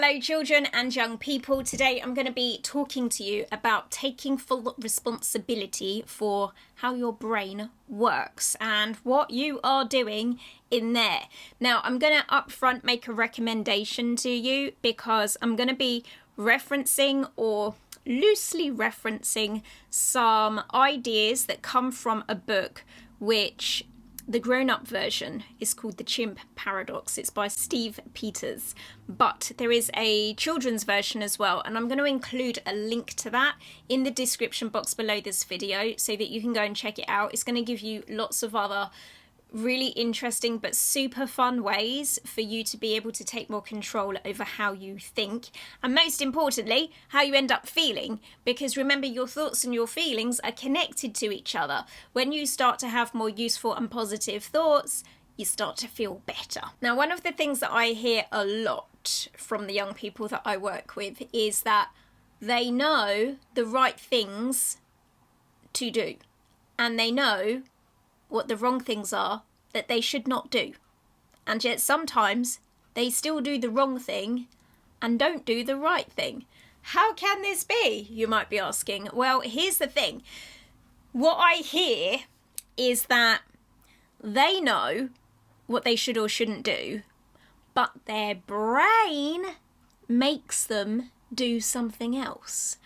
Hello children and young people. Today I'm going to be talking to you about taking full responsibility for how your brain works and what you are doing in there. Now I'm going to upfront make a recommendation to you because I'm going to be referencing or loosely referencing some ideas that come from a book which the grown-up version is called The Chimp Paradox. It's by Steve Peters. But there is a children's version as well, and I'm going to include a link to that in the description box below this video so that you can go and check it out. It's going to give you lots of other really interesting but super fun ways for you to be able to take more control over how you think, and most importantly how you end up feeling, because remember, your thoughts and your feelings are connected to each other. When you start to have more useful and positive thoughts, you start to feel better. Now, one of the things that I hear a lot from the young people that I work with is that they know the right things to do and they know what the wrong things are that they should not do. And yet sometimes they still do the wrong thing and don't do the right thing. How can this be, you might be asking? Well, here's the thing. What I hear is that they know what they should or shouldn't do, but their brain makes them do something else.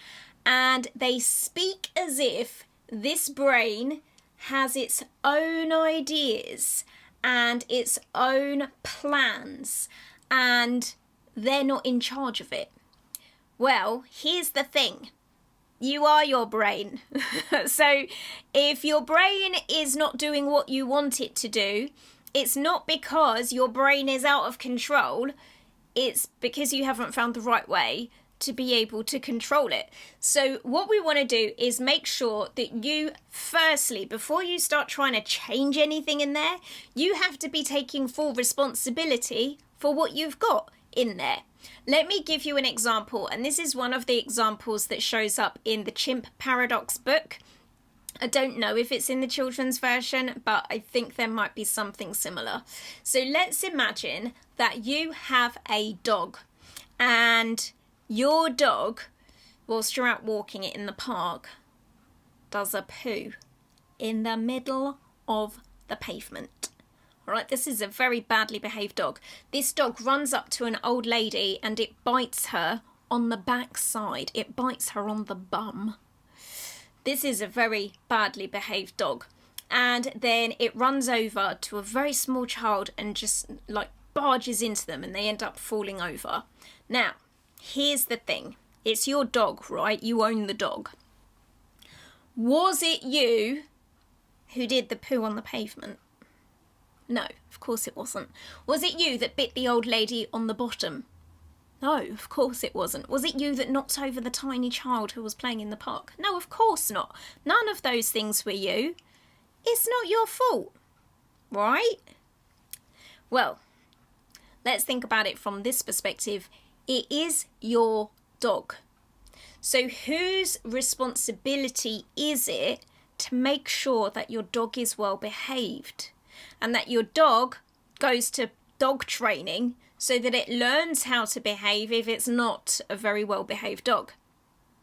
And they speak as if this brain has its own ideas and its own plans, and they're not in charge of it. Well, here's the thing. You are your brain. So if your brain is not doing what you want it to do, it's not because your brain is out of control. It's because you haven't found the right way to be able to control it. So what we want to do is make sure that you, firstly, before you start trying to change anything in there, you have to be taking full responsibility for what you've got in there. Let me give you an example, and this is one of the examples that shows up in the Chimp Paradox book. I don't know if it's in the children's version, but I think there might be something similar. So let's imagine that you have a dog, and your dog, whilst you're out walking it in the park, does a poo in the middle of the pavement. All right, this is a very badly behaved dog. This dog runs up to an old lady and it bites her on the backside. It bites her on the bum. This is a very badly behaved dog. And then it runs over to a very small child and just like barges into them, and they end up falling over. Now, here's the thing. It's your dog, right? You own the dog. Was it you who did the poo on the pavement? No, of course it wasn't. Was it you that bit the old lady on the bottom? No, of course it wasn't. Was it you that knocked over the tiny child who was playing in the park? No, of course not. None of those things were you. It's not your fault, right? Well, let's think about it from this perspective. It is your dog. So whose responsibility is it to make sure that your dog is well behaved and that your dog goes to dog training so that it learns how to behave if it's not a very well behaved dog?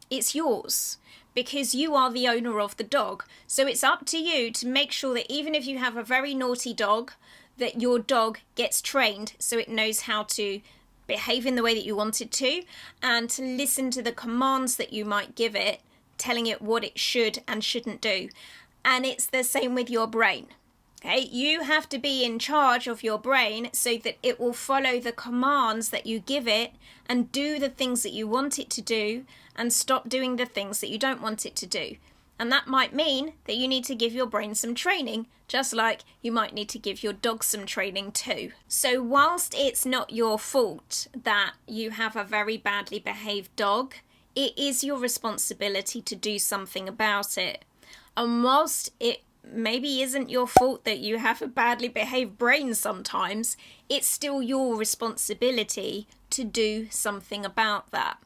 It's yours because you are the owner of the dog. So it's up to you to make sure that even if you have a very naughty dog, that your dog gets trained so it knows how to behave in the way that you want it to, and to listen to the commands that you might give it, telling it what it should and shouldn't do. And it's the same with your brain. Okay, you have to be in charge of your brain so that it will follow the commands that you give it and do the things that you want it to do and stop doing the things that you don't want it to do. And that might mean that you need to give your brain some training, just like you might need to give your dog some training too. So whilst it's not your fault that you have a very badly behaved dog, it is your responsibility to do something about it. And whilst it maybe isn't your fault that you have a badly behaved brain sometimes, it's still your responsibility to do something about that.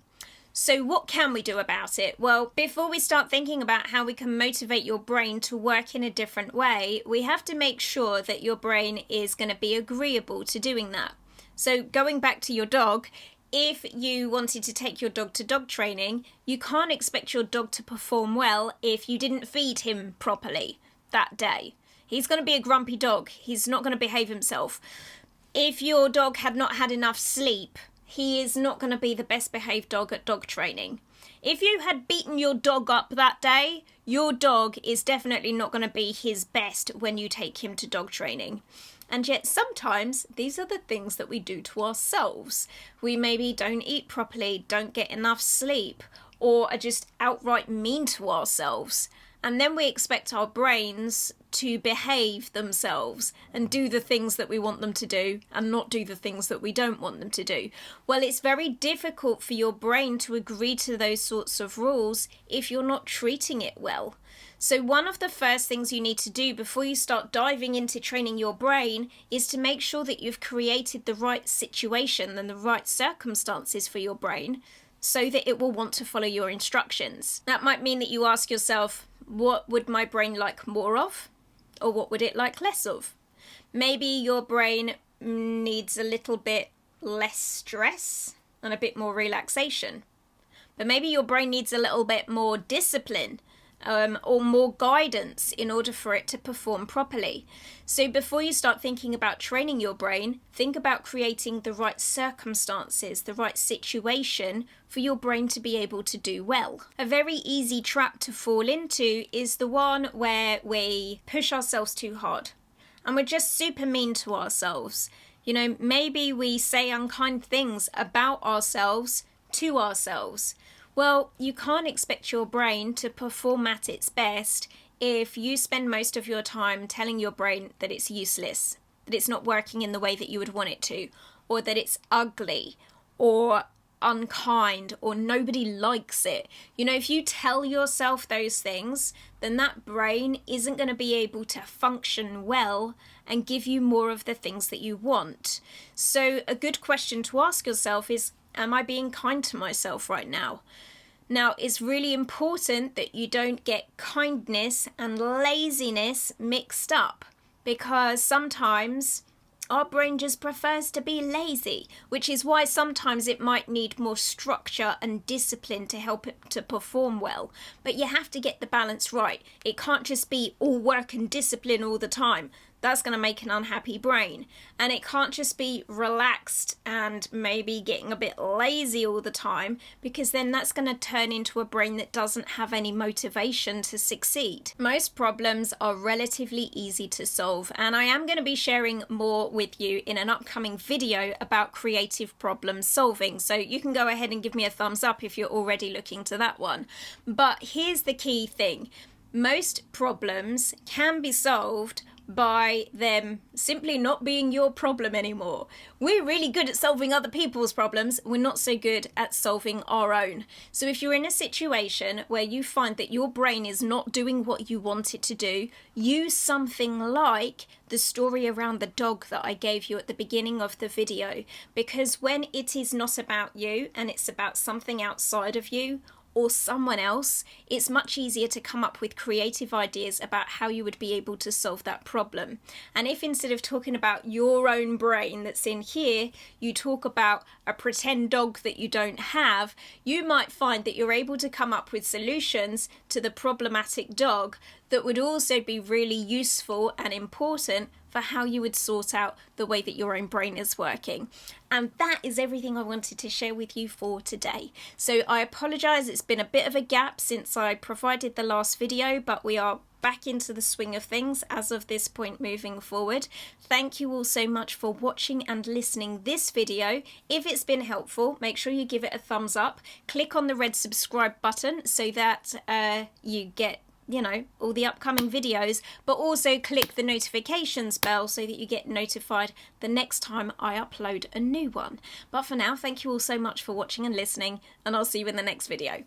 So what can we do about it? Well, before we start thinking about how we can motivate your brain to work in a different way, we have to make sure that your brain is going to be agreeable to doing that. So going back to your dog, if you wanted to take your dog to dog training, you can't expect your dog to perform well if you didn't feed him properly that day. He's going to be a grumpy dog. He's not going to behave himself. If your dog had not had enough sleep, he is not going to be the best behaved dog at dog training. If you had beaten your dog up that day, your dog is definitely not going to be his best when you take him to dog training. And yet sometimes these are the things that we do to ourselves. We maybe don't eat properly, don't get enough sleep, or are just outright mean to ourselves. And then we expect our brains to behave themselves and do the things that we want them to do and not do the things that we don't want them to do. Well, it's very difficult for your brain to agree to those sorts of rules if you're not treating it well. So one of the first things you need to do before you start diving into training your brain is to make sure that you've created the right situation and the right circumstances for your brain so that it will want to follow your instructions. That might mean that you ask yourself, what would my brain like more of? Or what would it like less of? Maybe your brain needs a little bit less stress and a bit more relaxation. But maybe your brain needs a little bit more discipline or more guidance in order for it to perform properly. So before you start thinking about training your brain, think about creating the right circumstances, the right situation for your brain to be able to do well. A very easy trap to fall into is the one where we push ourselves too hard and we're just super mean to ourselves. You know, maybe we say unkind things about ourselves to ourselves. Well, you can't expect your brain to perform at its best if you spend most of your time telling your brain that it's useless, that it's not working in the way that you would want it to, or that it's ugly, or unkind, or nobody likes it. You know, if you tell yourself those things, then that brain isn't going to be able to function well and give you more of the things that you want. So a good question to ask yourself is, am I being kind to myself right now? Now, it's really important that you don't get kindness and laziness mixed up, because sometimes our brain just prefers to be lazy, which is why sometimes it might need more structure and discipline to help it to perform well. But you have to get the balance right. It can't just be all work and discipline all the time. That's going to make an unhappy brain. And it can't just be relaxed and maybe getting a bit lazy all the time, because then that's going to turn into a brain that doesn't have any motivation to succeed. Most problems are relatively easy to solve, and I am going to be sharing more with you in an upcoming video about creative problem solving. So you can go ahead and give me a thumbs up if you're already looking to that one. But here's the key thing. Most problems can be solved by them simply not being your problem anymore. We're really good at solving other people's problems. We're not so good at solving our own. So if you're in a situation where you find that your brain is not doing what you want it to do, use something like the story around the dog that I gave you at the beginning of the video. Because when it is not about you and it's about something outside of you, or someone else, it's much easier to come up with creative ideas about how you would be able to solve that problem. And if instead of talking about your own brain that's in here, you talk about a pretend dog that you don't have, you might find that you're able to come up with solutions to the problematic dog that would also be really useful and important for how you would sort out the way that your own brain is working. And that is everything I wanted to share with you for today. So I apologise, it's been a bit of a gap since I provided the last video, but we are back into the swing of things as of this point moving forward. Thank you all so much for watching and listening this video. If it's been helpful, make sure you give it a thumbs up. Click on the red subscribe button so that you get all the upcoming videos, but also click the notifications bell so that you get notified the next time I upload a new one. But for now, thank you all so much for watching and listening, and I'll see you in the next video.